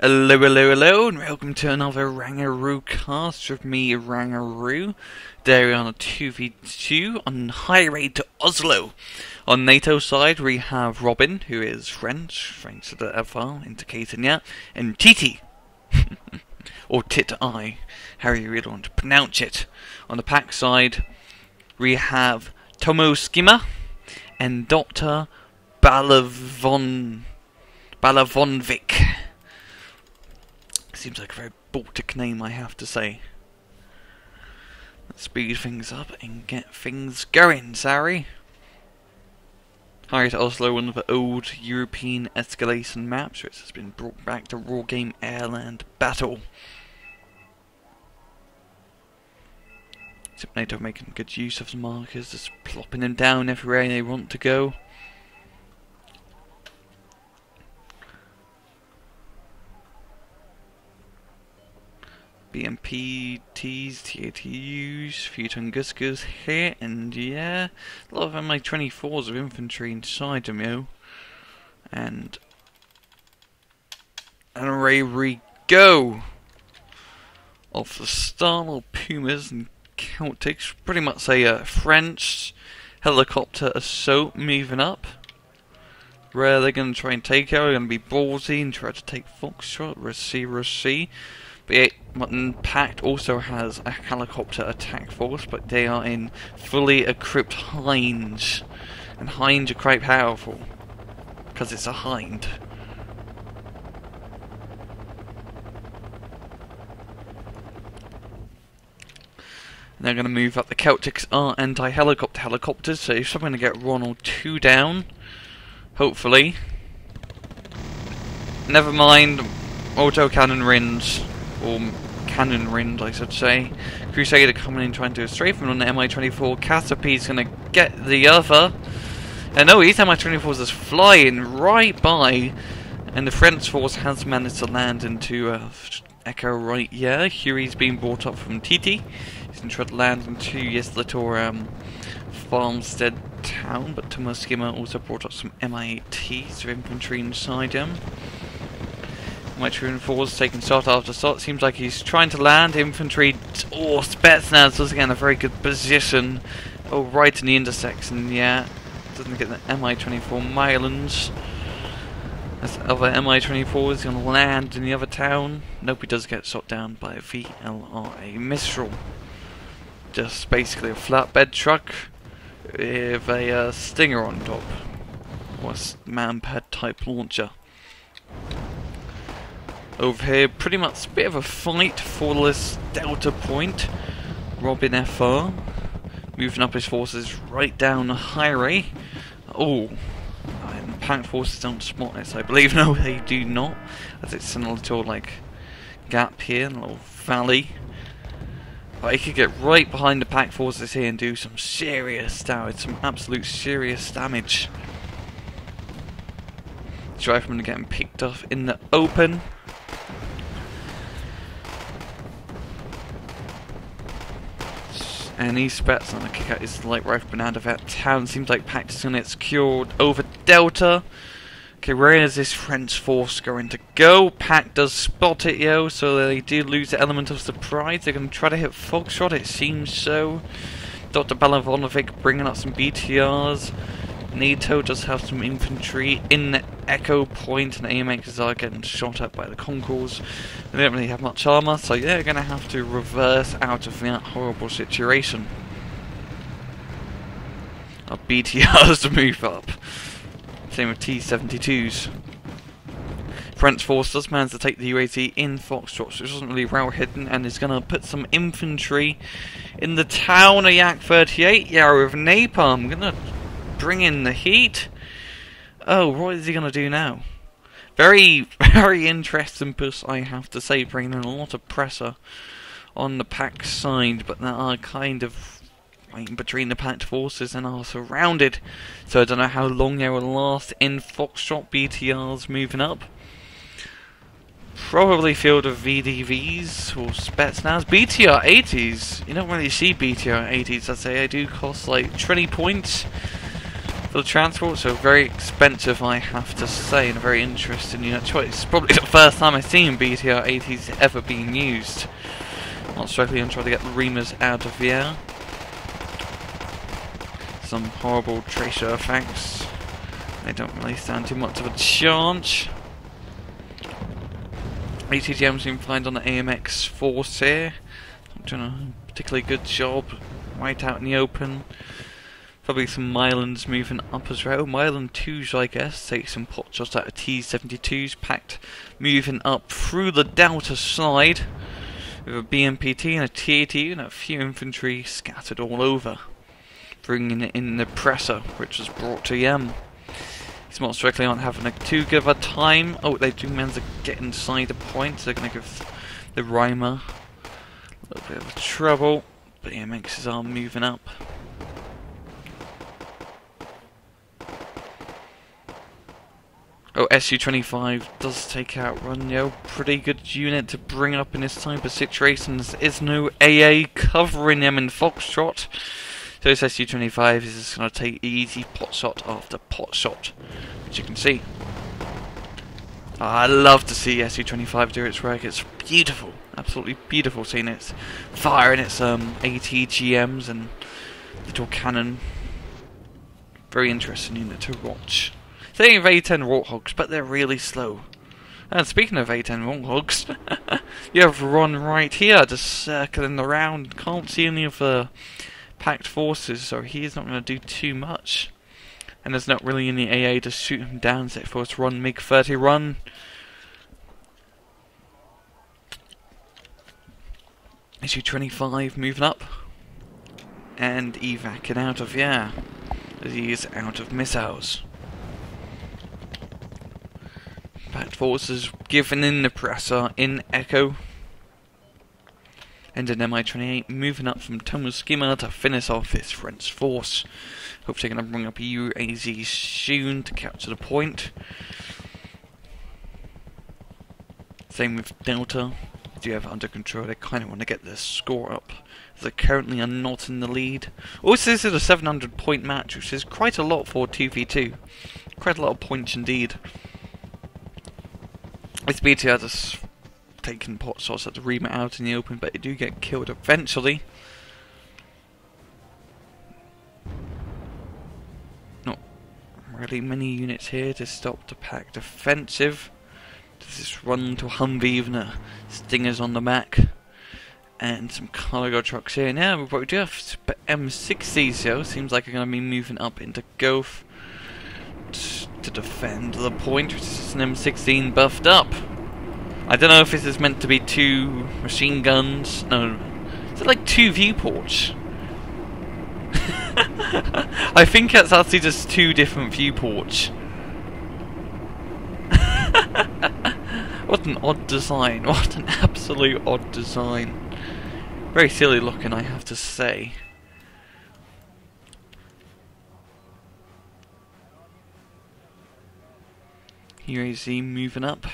Hello, hello, hello, and welcome to another RANGROOCAST with me, Rangaroo. Today we're on a 2v2 on highway to Oslo. On Nato side we have Robin, who is French, thanks to the FR indicating that, and TITI, or TITI, how you really want to pronounce it. On the Pact side we have Tommoscimmia and Dr.Balvanovic. Seems like a very Baltic name, I have to say. Let's speed things up and get things going, sorry. Highway to Oslo, one of the old European escalation maps, which has been brought back to Wargame Airland Battle. Except Nato making good use of the markers, just plopping them down everywhere they want to go. BMPTs, TITUs, few Tunguskas here, and yeah, a lot of Mi-24s of infantry inside them, yo. And away we go! Off the start, Pumas and Celtics, pretty much a French helicopter assault moving up. Where they're going to try and take out, they're going to be ballsy and try to take Foxtrot, receive. But yeah, Pact also has a helicopter attack force, but they are in fully equipped hinds. And hinds are quite powerful, because it's a hind. And they're going to move up. The Celtics are anti-helicopter helicopters, so if someone going to get 1 or 2 down, hopefully. Never mind, auto-cannon rins. Or cannon rind, I should say. Crusader coming in trying to strafe him on the Mi-24. Caterpie's gonna get the other. And no, these Mi-24s is flying right by. And the French force has managed to land into Echo right here. Huey's being brought up from TITI. He's going to try to land into this little farmstead town. But Tommoscimmia also brought up some MITs with infantry inside him. Mi-24's taking shot after shot. Seems like he's trying to land infantry. Oh, Spetsnaz does again a very good position. Oh, right in the intersection. Yeah, doesn't get the Mi-24 Mylands. As the other Mi-24 is going to land in the other town. Nope, he does get shot down by a VLRA Mistral. Just basically a flatbed truck with a Stinger on top, or a man-pad type launcher. Over here, pretty much a bit of a fight for this Delta point. Robin FR moving up his forces right down the highway. Oh, and the Pact forces don't spot this, I believe. No, they do not, as it's in a little gap here, a little valley. But he could get right behind the Pact forces here and do some serious damage, some absolute serious damage. Riflemen getting picked off in the open. And he's Spets on a kick out his light rifleman out of that town. Seems like Pact is going to get secured over Delta. Okay, where is this French force going to go? Pact does spot it, yo, so they do lose the element of surprise. They're going to try to hit Foxtrot, it seems so. Dr.Balvanovic bringing up some BTRs. Nato does have some infantry in the Echo Point, and AMXs are getting shot at by the Concours. They don't really have much armour, so yeah, they're going to have to reverse out of that horrible situation. Our BTRs to move up. Same with T-72s. French force does manage to take the UAT in Foxtrot, which wasn't really well hidden, and is going to put some infantry in the town of Yak 38. Yeah, with napalm. Going to bring in the heat. Oh, what is he going to do now? Very, very interesting push, I have to say, bringing in a lot of pressure on the Pact side, but they are kind of right between the Pact forces and are surrounded. So I don't know how long they will last in Foxtrot. BTRs moving up. Probably field of VDVs or Spetsnaz. BTR 80s. You don't really see BTR 80s, I'd say. They do cost like 20 points. for the transport, so very expensive, I have to say, and a very interesting unit choice. It's probably the first time I've seen BTR-80s ever being used. Not strictly and try to get the reamers out of the air. Some horrible tracer effects. They don't really stand too much of a chance. ATGM's been fine on the AMX Force here. Not doing a particularly good job right out in the open. Probably some Mylands moving up as well. Myland 2s, I guess, take some pot shots out of T-72s. Pact moving up through the Delta side with a BMPT and a TITI and a few infantry scattered all over, bringing in the presser, which was brought to Yem. These most strictly aren't having too good of a time. Oh, they do manage to get inside the point, so they're going to give the Rhymer a little bit of trouble. But AMXs are moving up. Oh, SU-25 does take out Runyo. Pretty good unit to bring up in this type of situation. There is no AA covering them in Foxtrot. So this SU-25 is just going to take easy pot shot after pot shot, as you can see. I love to see SU-25 do its work. It's beautiful, absolutely beautiful seeing it firing its ATGMs and little cannon. Very interesting unit to watch. Thinking of A10 Warthogs, but they're really slow. And speaking of A10 Warthogs, you have Ron right here, just circling around. Can't see any of the Pact forces, so he's not going to do too much. And there's not really any AA to shoot him down, except for us Run MiG-30 Run. SU-25 moving up. And evacing out of the air, as he is out of missiles. Pact forces giving in the presser in Echo. And an Mi-28 moving up from Tommoscimmia to finish off his French force. Hopefully they're going to bring up a UAZ soon to capture the point. Same with Delta. Do you have it under control? They kind of want to get their score up. They currently are not in the lead. Also, this is a 700 point match, which is quite a lot for 2v2. Quite a lot of points indeed. This BTR just taking pot shots at the reamer out in the open, but they do get killed eventually. Not really many units here to stop the Pact offensive. There's this run to Humvee, even a Stingers on the back. And some cargo trucks here. Now, what we do have M60s though, seems like they're going to be moving up into Gulf to defend the point, which is an M16 buffed up. I don't know if this is meant to be two machine guns. No, is it like two viewports? I think it's actually just two different viewports. What an odd design. What an absolute odd design. Very silly looking, I have to say. UAZ moving up.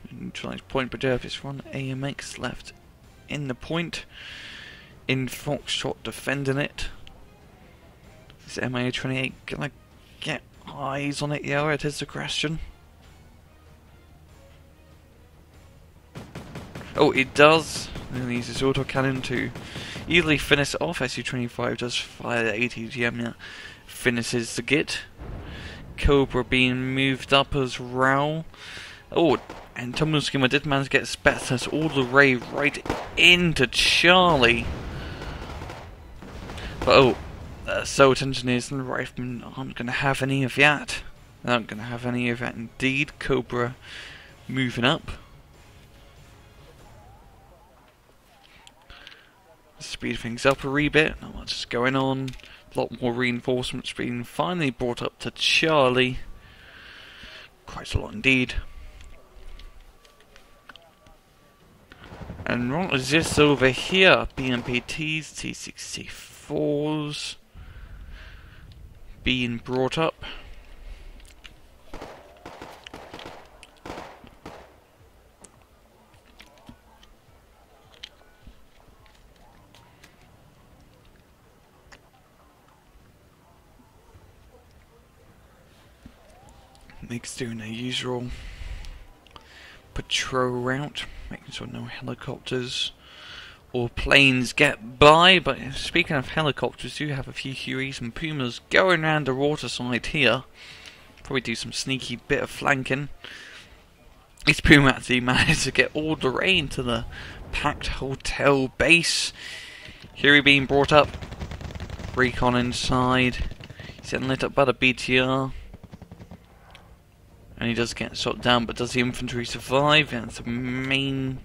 Neutralize point, but there is one AMX left in the point. In Foxtrot defending it. Is MIA-28 gonna get eyes on it? Yeah, it is the question. Oh, it does. And he uses autocannon to easily finish it off. SU-25 does fire the ATGM now. Finishes the git. Cobra being moved up as well. Oh, and Tommoscimmia did manage to get Spetsnaz all the way right into Charlie. But oh, assault engineers and riflemen aren't going to have any of that. They aren't going to have any of that indeed. Cobra moving up. Speed things up a wee bit. Not much is going on. A lot more reinforcements being finally brought up to Charlie. Quite a lot indeed. And what is this over here? BMPTs, T-64s being brought up. MiGs doing their usual patrol route, making sure no helicopters or planes get by. But speaking of helicopters, do have a few Hueys and Pumas going around the waterside here. Probably do some sneaky bit of flanking. This Puma actually managed to get all the way into the Pact hotel base. Huey being brought up. Recon inside. He's getting lit up by the BTR. And he does get shot down, but does the infantry survive? That's the main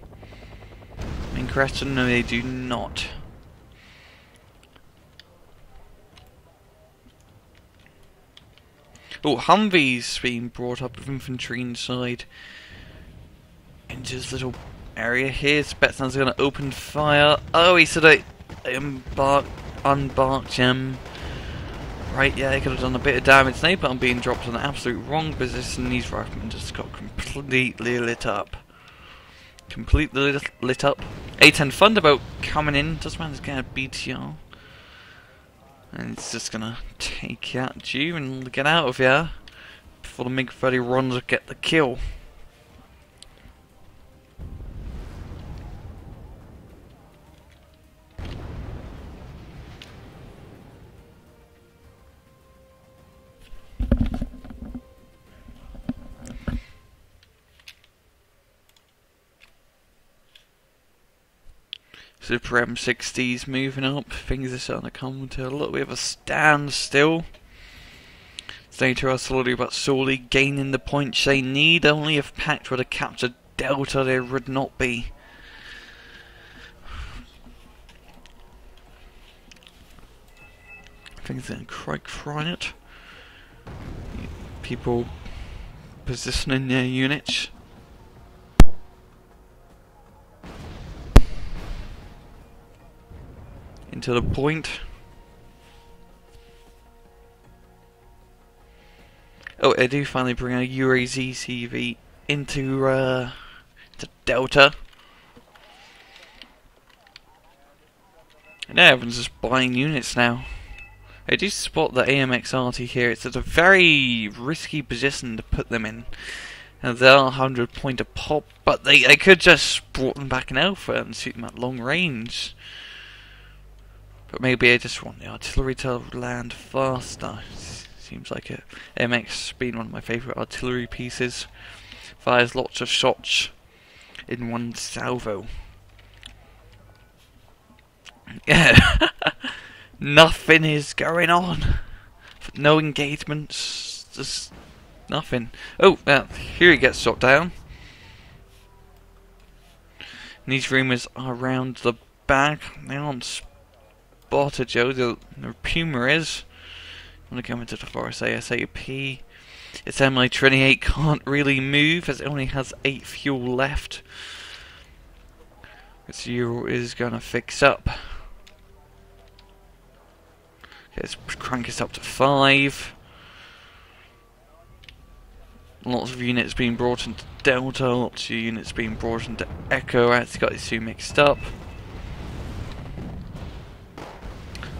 question. No, they do not. Oh, Humvee's being brought up with infantry inside into this little area here. Spetsnaz are going to open fire. Oh, he said I unbarked him. Right, yeah, he could have done a bit of damage. Napalm being dropped in the absolute wrong position. These riflemen just got completely lit up. Completely lit up. A-10 Thunderbolt coming in. Does manage to get a BTR. And it's just gonna take out you and get out of here before the MiG-30 runs to get the kill. Super M60s moving up, things are starting to come to a little bit of a standstill. Nato are slowly but surely gaining the points they need. Only if Pact were to capture Delta there would not be. Things are quite quiet. People positioning their units. Into the point. Oh, I do finally bring a UAZ CV into Delta. And yeah, everyone's just buying units now. I do spot the AMX-RT here. It's at a very risky position to put them in. And they're 100 point a pop, but they could just brought them back in Alpha and shoot them at long range. But maybe I just want the artillery to land faster. Seems like it. MX being one of my favourite artillery pieces. Fires lots of shots in one salvo. Yeah. Nothing is going on. No engagements. Just nothing. Oh, here he gets shot down. And these rumours are around the back. They aren't spotted, Joe. The Puma is. I'm going to go into the forest ASAP. Its Mi-28 can't really move as it only has 8 fuel left. Its Euro is going to fix up. Okay, let's crank this up to 5. Lots of units being brought into Delta, lots of units being brought into Echo. It's got these two mixed up.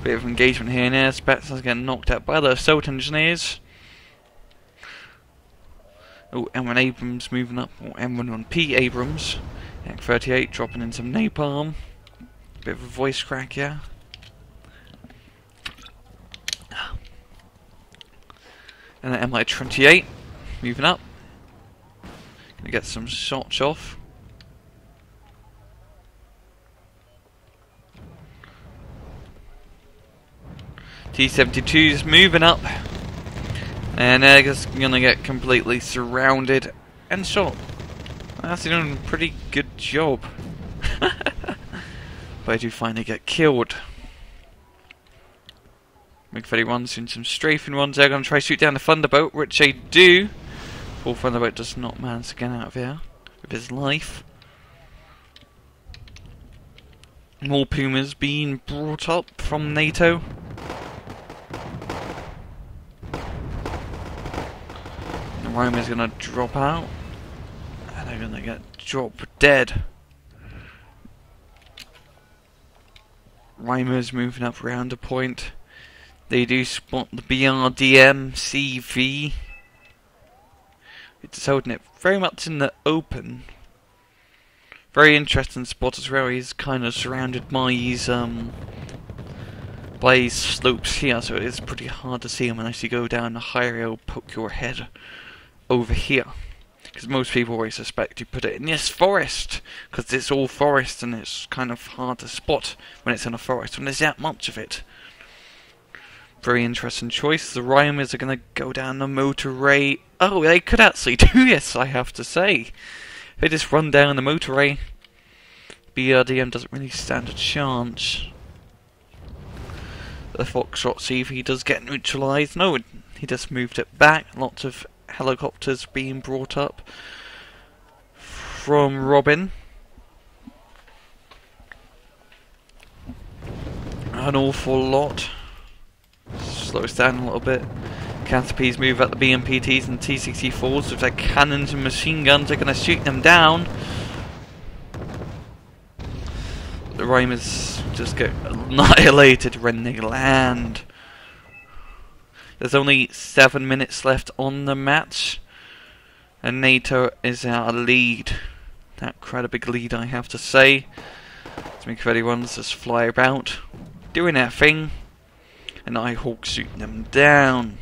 Bit of engagement here and there. Spetsnaz getting knocked out by the assault engineers. Oh, M1 Abrams moving up, or M11P Abrams. Yak 38 dropping in some napalm. Bit of a voice crack, yeah. And the Mi-28 moving up. Gonna get some shots off. T-72's moving up. And they're just gonna get completely surrounded and shot. That's doing a pretty good job. But I do finally get killed. MiG-31's doing some strafing runs. They're going to try to shoot down the Thunderbolt, which they do. Poor Thunderbolt does not manage to get out of here with his life. More Pumas being brought up from Nato. The Romer's going to drop out. And they're going to get dropped dead. Reimer's moving up around the point. They do spot the BRDM CV. It's holding it very much in the open. Very interesting spot as well. He's kind of surrounded by these slopes here, so it's pretty hard to see him unless you go down the higher hill, poke your head over here. Because most people always suspect you put it in this forest, because it's all forest and it's kind of hard to spot when it's in a forest, when there's that much of it. Very interesting choice. The Rhymers are going to go down the motorway. Oh, they could actually do this, I have to say. If they just run down the motorway, BRDM doesn't really stand a chance. The Foxtrot, see if he does get neutralised. No, he just moved it back. Lots of helicopters being brought up from Robin. An awful lot. Slow us down a little bit. Caterpies move at the BMPTs and T-64s with their cannons and machine guns. They're going to shoot them down. The Rhymers just get annihilated when they land. There's only 7 minutes left on the match, and Nato is our lead. That quite a big lead, I have to say. Let's make ready ones just fly about, doing their thing, and Nighthawk shooting them down.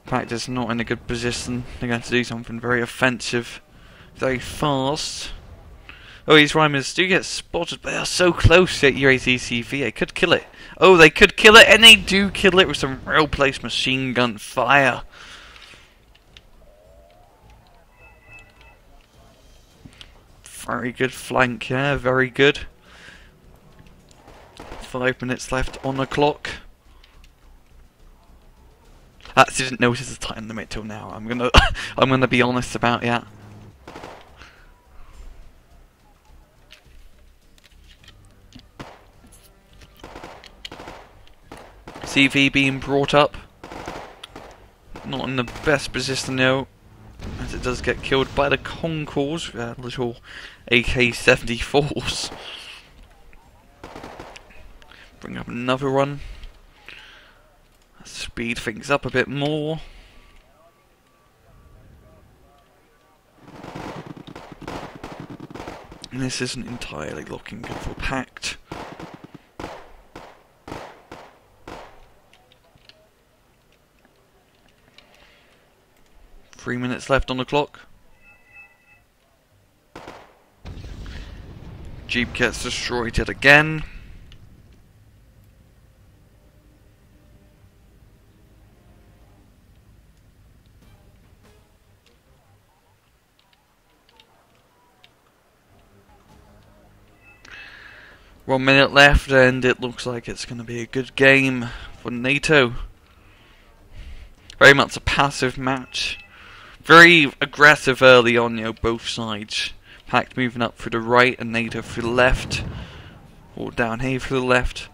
Pact is not in a good position. They're going to do something very offensive, very fast. Oh, these Rhymers do get spotted, but they are so close at UATCV. They could kill it. Oh, they could kill it, and they do kill it with some real-place machine gun fire. Very good flank, yeah, very good. 5 minutes left on the clock. I actually didn't notice the time limit till now. I'm gonna be honest about that. CV being brought up. Not in the best position though, as it does get killed by the Concours, little AK-74s. Bring up another one. Speed things up a bit more. And this isn't entirely looking good for Pact. Three minutes left on the clock. Jeep gets destroyed yet again. One minute left, and it looks like it's going to be a good game for Nato. Very much a passive match. Very aggressive early on, both sides. Pact moving up through the right and Nato through the left. Or down here through the left.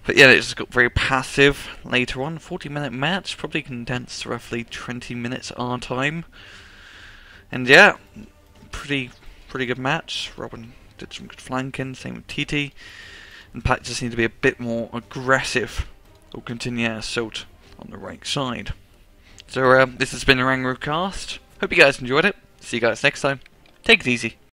But yeah, it just got very passive later on. 40-minute match, probably condensed to roughly 20 minutes our time. And yeah, pretty good match. Robin did some good flanking, same with TITI. And Pact just need to be a bit more aggressive. Or continue our assault on the right side. So this has been the RANGROOCAST. Hope you guys enjoyed it. See you guys next time. Take it easy.